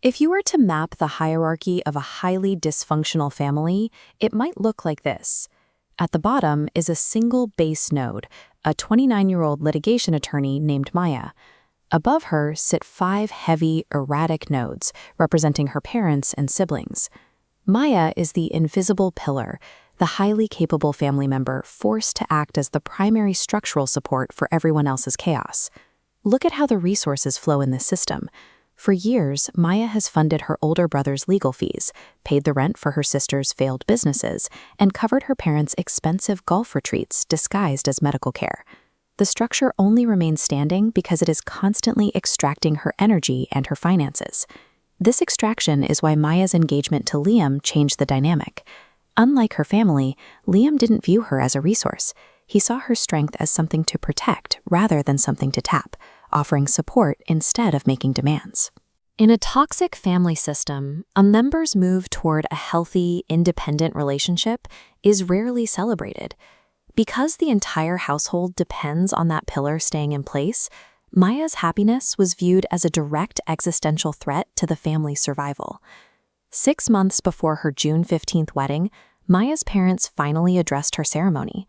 If you were to map the hierarchy of a highly dysfunctional family, it might look like this. At the bottom is a single base node, a 29-year-old litigation attorney named Maya. Above her sit 5 heavy, erratic nodes, representing her parents and siblings. Maya is the invisible pillar, the highly capable family member forced to act as the primary structural support for everyone else's chaos. Look at how the resources flow in this system. For years, Maya has funded her older brother's legal fees, paid the rent for her sister's failed businesses, and covered her parents' expensive golf retreats disguised as medical care. The structure only remains standing because it is constantly extracting her energy and her finances. This extraction is why Maya's engagement to Liam changed the dynamic. Unlike her family, Liam didn't view her as a resource. He saw her strength as something to protect rather than something to tap, offering support instead of making demands. In a toxic family system, a member's move toward a healthy, independent relationship is rarely celebrated. Because the entire household depends on that pillar staying in place, Maya's happiness was viewed as a direct existential threat to the family's survival. 6 months before her June 15th wedding, Maya's parents finally addressed her ceremony.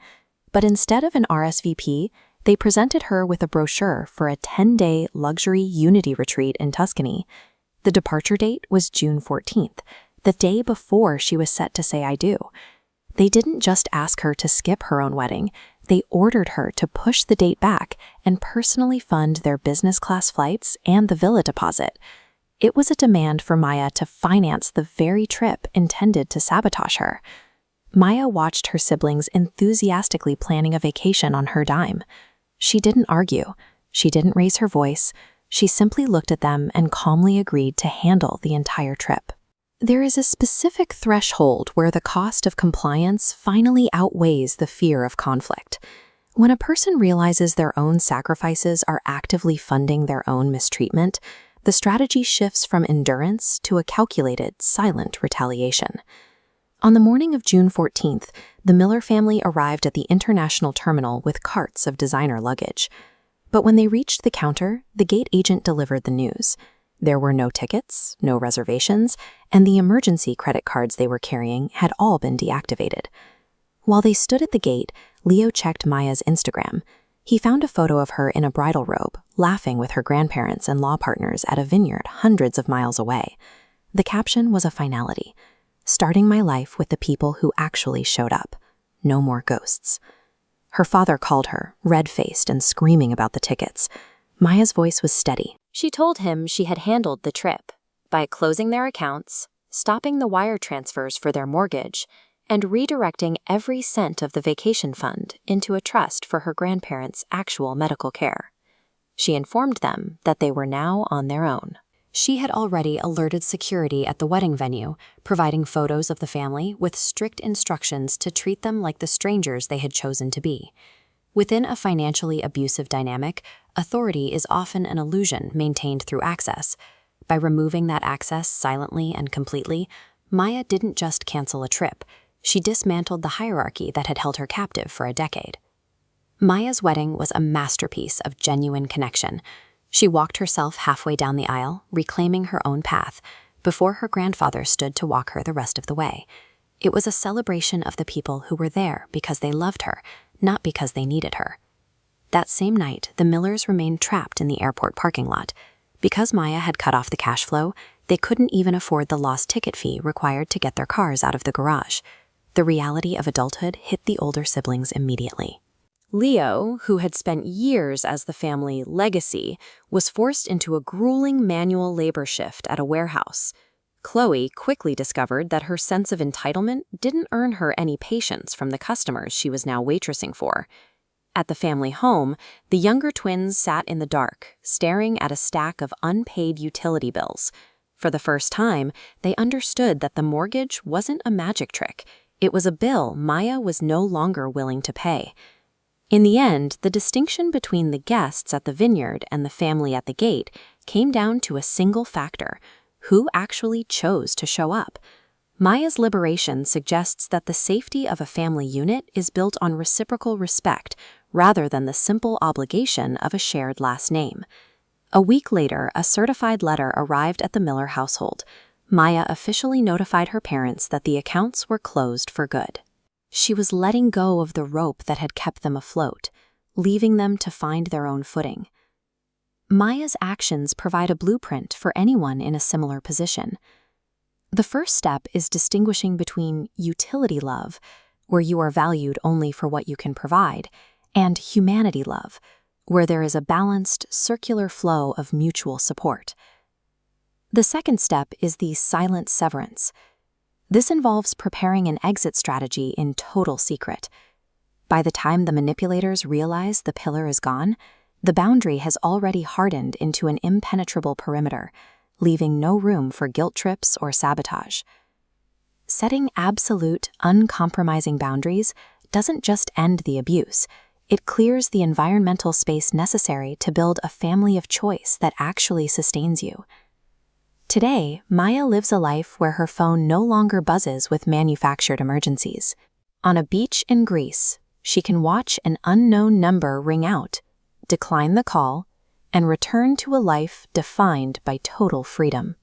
But instead of an RSVP, they presented her with a brochure for a 10-day luxury unity retreat in Tuscany. The departure date was June 14th, the day before she was set to say I do. They didn't just ask her to skip her own wedding, they ordered her to push the date back and personally fund their business class flights and the villa deposit. It was a demand for Maya to finance the very trip intended to sabotage her. Maya watched her siblings enthusiastically planning a vacation on her dime. She didn't argue. She didn't raise her voice. She simply looked at them and calmly agreed to handle the entire trip. There is a specific threshold where the cost of compliance finally outweighs the fear of conflict. When a person realizes their own sacrifices are actively funding their own mistreatment, the strategy shifts from endurance to a calculated, silent retaliation. On the morning of June 14th, the Miller family arrived at the international terminal with carts of designer luggage. But when they reached the counter, the gate agent delivered the news. There were no tickets, no reservations, and the emergency credit cards they were carrying had all been deactivated. While they stood at the gate, Leo checked Maya's Instagram. He found a photo of her in a bridal robe, laughing with her grandparents and law partners at a vineyard hundreds of miles away. The caption was a finality. Starting my life with the people who actually showed up. No more ghosts. Her father called her, red-faced and screaming about the tickets. Maya's voice was steady. She told him she had handled the trip by closing their accounts, stopping the wire transfers for their mortgage, and redirecting every cent of the vacation fund into a trust for her grandparents' actual medical care. She informed them that they were now on their own. She had already alerted security at the wedding venue, providing photos of the family with strict instructions to treat them like the strangers they had chosen to be. Within a financially abusive dynamic, authority is often an illusion maintained through access. By removing that access silently and completely, Maya didn't just cancel a trip. She dismantled the hierarchy that had held her captive for a decade. Maya's wedding was a masterpiece of genuine connection. She walked herself halfway down the aisle, reclaiming her own path, before her grandfather stood to walk her the rest of the way. It was a celebration of the people who were there because they loved her, not because they needed her. That same night, the Millers remained trapped in the airport parking lot. Because Maya had cut off the cash flow, they couldn't even afford the lost ticket fee required to get their cars out of the garage. The reality of adulthood hit the older siblings immediately. Leo, who had spent years as the family legacy, was forced into a grueling manual labor shift at a warehouse. Chloe quickly discovered that her sense of entitlement didn't earn her any patience from the customers she was now waitressing for. At the family home, the younger twins sat in the dark, staring at a stack of unpaid utility bills. For the first time, they understood that the mortgage wasn't a magic trick. It was a bill Maya was no longer willing to pay. In the end, the distinction between the guests at the vineyard and the family at the gate came down to a single factor: who actually chose to show up. Maya's liberation suggests that the safety of a family unit is built on reciprocal respect rather than the simple obligation of a shared last name. A week later, a certified letter arrived at the Miller household. Maya officially notified her parents that the accounts were closed for good. She was letting go of the rope that had kept them afloat, leaving them to find their own footing. Maya's actions provide a blueprint for anyone in a similar position. The first step is distinguishing between utility love, where you are valued only for what you can provide, and humanity love, where there is a balanced, circular flow of mutual support. The second step is the silent severance. This involves preparing an exit strategy in total secret. By the time the manipulators realize the pillar is gone, the boundary has already hardened into an impenetrable perimeter, leaving no room for guilt trips or sabotage. Setting absolute, uncompromising boundaries doesn't just end the abuse. It clears the environmental space necessary to build a family of choice that actually sustains you. Today, Maya lives a life where her phone no longer buzzes with manufactured emergencies. On a beach in Greece, she can watch an unknown number ring out, decline the call, and return to a life defined by total freedom.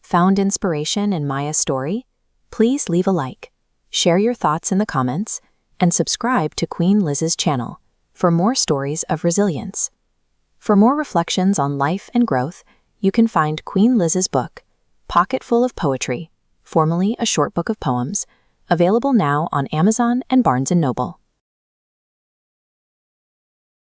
Found inspiration in Maya's story? Please leave a like, share your thoughts in the comments, and subscribe to Queen Liz's channel for more stories of resilience. For more reflections on life and growth, you can find Queen Liz's book, Pocketful of Poetry, formerly a short book of poems, available now on Amazon and Barnes & Noble.